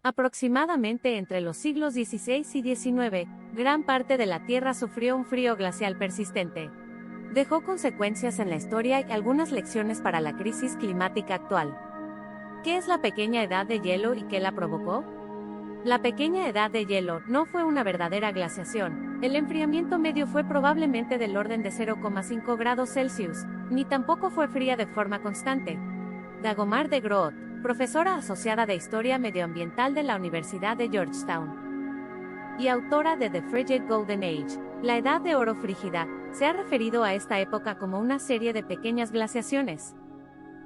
Aproximadamente entre los siglos XVI y XIX, gran parte de la Tierra sufrió un frío glacial persistente. Dejó consecuencias en la historia y algunas lecciones para la crisis climática actual. ¿Qué es la pequeña edad de hielo y qué la provocó? La pequeña edad de hielo no fue una verdadera glaciación. El enfriamiento medio fue probablemente del orden de 0,5 grados Celsius, ni tampoco fue fría de forma constante. Dagomar de Groot, profesora asociada de Historia Medioambiental de la Universidad de Georgetown y autora de The Frigid Golden Age, la Edad de Oro Frígida, se ha referido a esta época como una serie de pequeñas glaciaciones.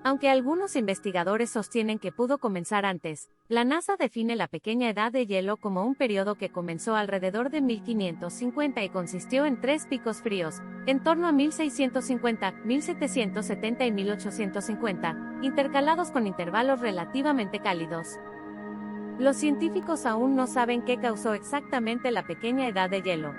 Aunque algunos investigadores sostienen que pudo comenzar antes, la NASA define la pequeña edad de hielo como un periodo que comenzó alrededor de 1550 y consistió en 3 picos fríos, en torno a 1650, 1770 y 1850, intercalados con intervalos relativamente cálidos. Los científicos aún no saben qué causó exactamente la pequeña edad de hielo.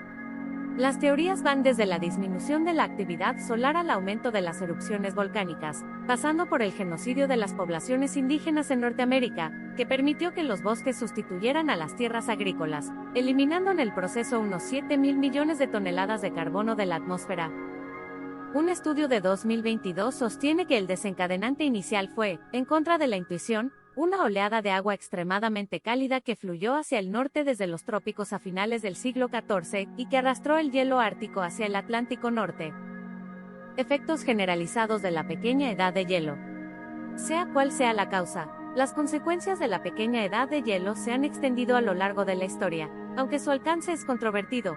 Las teorías van desde la disminución de la actividad solar al aumento de las erupciones volcánicas, pasando por el genocidio de las poblaciones indígenas en Norteamérica, que permitió que los bosques sustituyeran a las tierras agrícolas, eliminando en el proceso unos 7.000 millones de toneladas de carbono de la atmósfera. Un estudio de 2022 sostiene que el desencadenante inicial fue, en contra de la intuición, una oleada de agua extremadamente cálida que fluyó hacia el norte desde los trópicos a finales del siglo XIV y que arrastró el hielo ártico hacia el Atlántico Norte. Efectos generalizados de la pequeña edad de hielo. Sea cual sea la causa, las consecuencias de la pequeña edad de hielo se han extendido a lo largo de la historia, aunque su alcance es controvertido.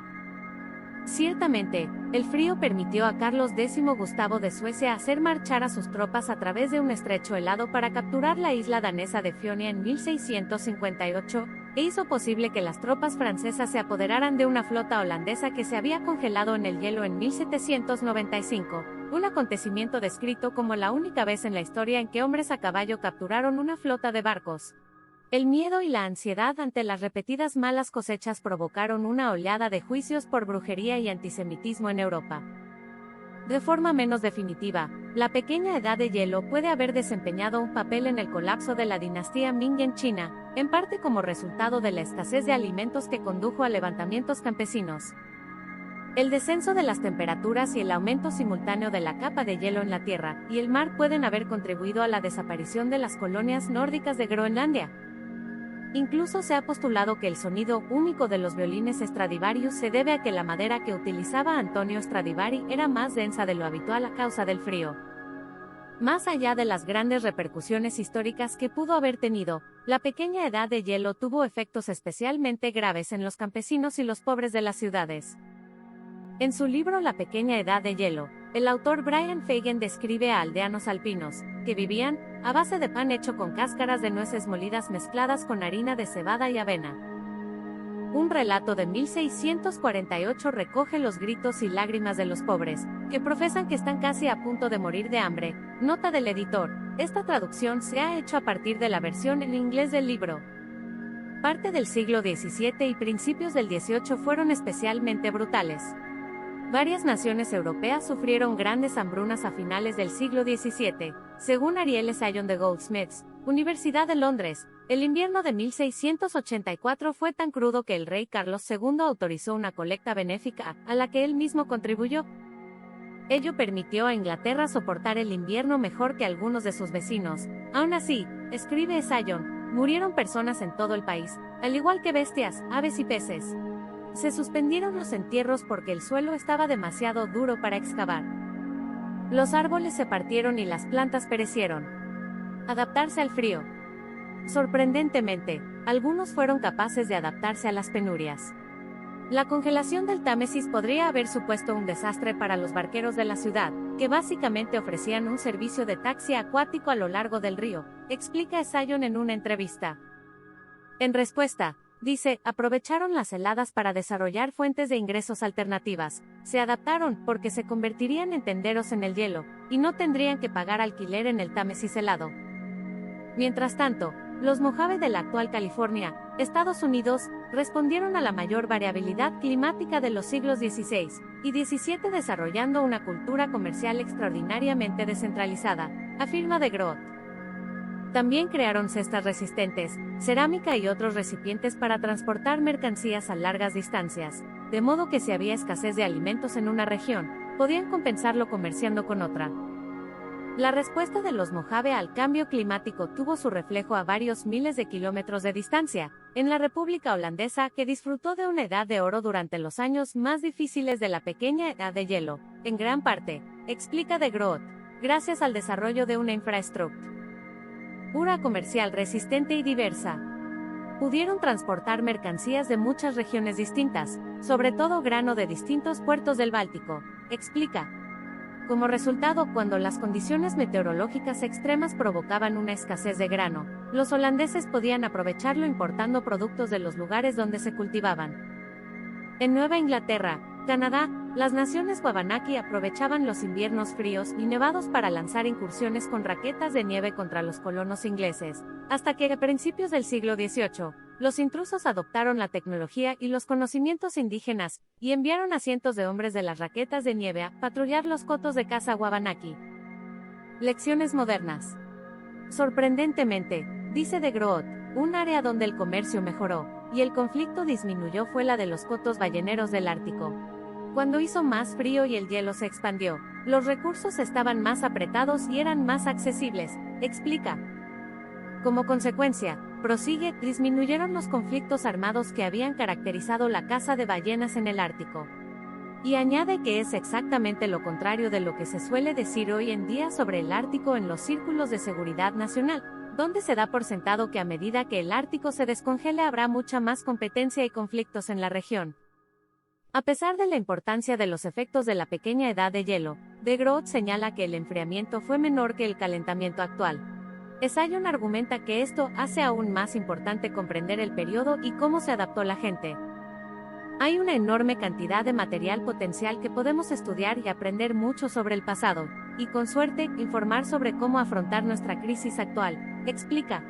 Ciertamente, el frío permitió a Carlos X Gustavo de Suecia hacer marchar a sus tropas a través de un estrecho helado para capturar la isla danesa de Fionia en 1658, e hizo posible que las tropas francesas se apoderaran de una flota holandesa que se había congelado en el hielo en 1795, un acontecimiento descrito como la única vez en la historia en que hombres a caballo capturaron una flota de barcos. El miedo y la ansiedad ante las repetidas malas cosechas provocaron una oleada de juicios por brujería y antisemitismo en Europa. De forma menos definitiva, la pequeña edad de hielo puede haber desempeñado un papel en el colapso de la dinastía Ming en China, en parte como resultado de la escasez de alimentos que condujo a levantamientos campesinos. El descenso de las temperaturas y el aumento simultáneo de la capa de hielo en la Tierra y el mar pueden haber contribuido a la desaparición de las colonias nórdicas de Groenlandia. Incluso se ha postulado que el sonido único de los violines Stradivarius se debe a que la madera que utilizaba Antonio Stradivari era más densa de lo habitual a causa del frío. Más allá de las grandes repercusiones históricas que pudo haber tenido, la pequeña edad de hielo tuvo efectos especialmente graves en los campesinos y los pobres de las ciudades. En su libro La pequeña edad de hielo, el autor Brian Fagan describe a aldeanos alpinos, que vivían a base de pan hecho con cáscaras de nueces molidas mezcladas con harina de cebada y avena. Un relato de 1648 recoge los gritos y lágrimas de los pobres, que profesan que están casi a punto de morir de hambre. Nota del editor: esta traducción se ha hecho a partir de la versión en inglés del libro. Parte del siglo XVII y principios del XVIII fueron especialmente brutales. Varias naciones europeas sufrieron grandes hambrunas a finales del siglo XVII. Según Ariel Sion de Goldsmiths, Universidad de Londres, el invierno de 1684 fue tan crudo que el rey Carlos II autorizó una colecta benéfica, a la que él mismo contribuyó. Ello permitió a Inglaterra soportar el invierno mejor que algunos de sus vecinos. Aún así, escribe Sion, murieron personas en todo el país, al igual que bestias, aves y peces. Se suspendieron los entierros porque el suelo estaba demasiado duro para excavar. Los árboles se partieron y las plantas perecieron. Adaptarse al frío. Sorprendentemente, algunos fueron capaces de adaptarse a las penurias. La congelación del Támesis podría haber supuesto un desastre para los barqueros de la ciudad, que básicamente ofrecían un servicio de taxi acuático a lo largo del río, explica Sion en una entrevista. En respuesta, dice, aprovecharon las heladas para desarrollar fuentes de ingresos alternativas, se adaptaron porque se convertirían en tenderos en el hielo, y no tendrían que pagar alquiler en el Támesis helado. Mientras tanto, los Mojave de la actual California, Estados Unidos, respondieron a la mayor variabilidad climática de los siglos XVI y XVII desarrollando una cultura comercial extraordinariamente descentralizada, afirma de Groot. También crearon cestas resistentes, cerámica y otros recipientes para transportar mercancías a largas distancias, de modo que si había escasez de alimentos en una región, podían compensarlo comerciando con otra. La respuesta de los Mojave al cambio climático tuvo su reflejo a varios miles de kilómetros de distancia, en la República Holandesa, que disfrutó de una edad de oro durante los años más difíciles de la pequeña edad de hielo, en gran parte, explica de Groot, gracias al desarrollo de una infraestructura comercial resistente y diversa. Pudieron transportar mercancías de muchas regiones distintas, sobre todo grano de distintos puertos del Báltico, explica. Como resultado, cuando las condiciones meteorológicas extremas provocaban una escasez de grano, los holandeses podían aprovecharlo importando productos de los lugares donde se cultivaban. En Nueva Inglaterra, Canadá, las naciones Wabanaki aprovechaban los inviernos fríos y nevados para lanzar incursiones con raquetas de nieve contra los colonos ingleses, hasta que a principios del siglo XVIII, los intrusos adoptaron la tecnología y los conocimientos indígenas, y enviaron a cientos de hombres de las raquetas de nieve a patrullar los cotos de caza Wabanaki. Lecciones modernas. Sorprendentemente, dice de Groot, un área donde el comercio mejoró, y el conflicto disminuyó fue la de los cotos balleneros del Ártico. Cuando hizo más frío y el hielo se expandió, los recursos estaban más apretados y eran más accesibles, explica. Como consecuencia, prosigue, disminuyeron los conflictos armados que habían caracterizado la caza de ballenas en el Ártico. Y añade que es exactamente lo contrario de lo que se suele decir hoy en día sobre el Ártico en los círculos de seguridad nacional, donde se da por sentado que a medida que el Ártico se descongele habrá mucha más competencia y conflictos en la región. A pesar de la importancia de los efectos de la pequeña edad de hielo, de Groot señala que el enfriamiento fue menor que el calentamiento actual. Sion argumenta que esto hace aún más importante comprender el periodo y cómo se adaptó la gente. Hay una enorme cantidad de material potencial que podemos estudiar y aprender mucho sobre el pasado, y con suerte, informar sobre cómo afrontar nuestra crisis actual, explica.